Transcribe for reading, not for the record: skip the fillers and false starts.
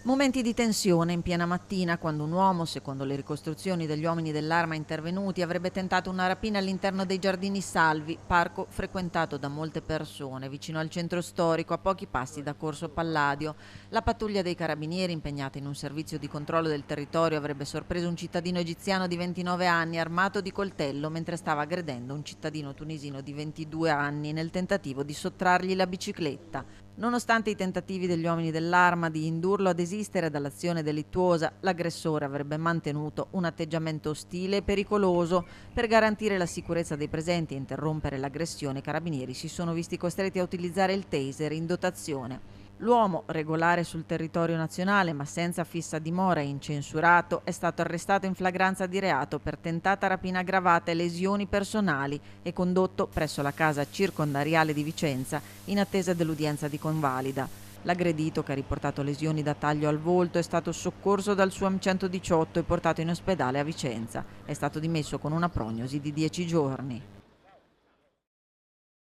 Momenti di tensione in piena mattina quando un uomo, secondo le ricostruzioni degli uomini dell'Arma intervenuti, avrebbe tentato una rapina all'interno dei Giardini Salvi, parco frequentato da molte persone, vicino al centro storico, a pochi passi da Corso Palladio. La pattuglia dei carabinieri, impegnata in un servizio di controllo del territorio, avrebbe sorpreso un cittadino egiziano di 29 anni armato di coltello mentre stava aggredendo un cittadino tunisino di 22 anni nel tentativo di sottrargli la bicicletta. Nonostante i tentativi degli uomini dell'Arma di indurlo a desistere dall'azione delittuosa, l'aggressore avrebbe mantenuto un atteggiamento ostile e pericoloso. Per garantire la sicurezza dei presenti e interrompere l'aggressione, i carabinieri si sono visti costretti a utilizzare il taser in dotazione. L'uomo, regolare sul territorio nazionale ma senza fissa dimora e incensurato, è stato arrestato in flagranza di reato per tentata rapina aggravata e lesioni personali e condotto presso la casa circondariale di Vicenza in attesa dell'udienza di convalida. L'aggredito, che ha riportato lesioni da taglio al volto, è stato soccorso dal SUAM 118 e portato in ospedale a Vicenza. È stato dimesso con una prognosi di 10 giorni.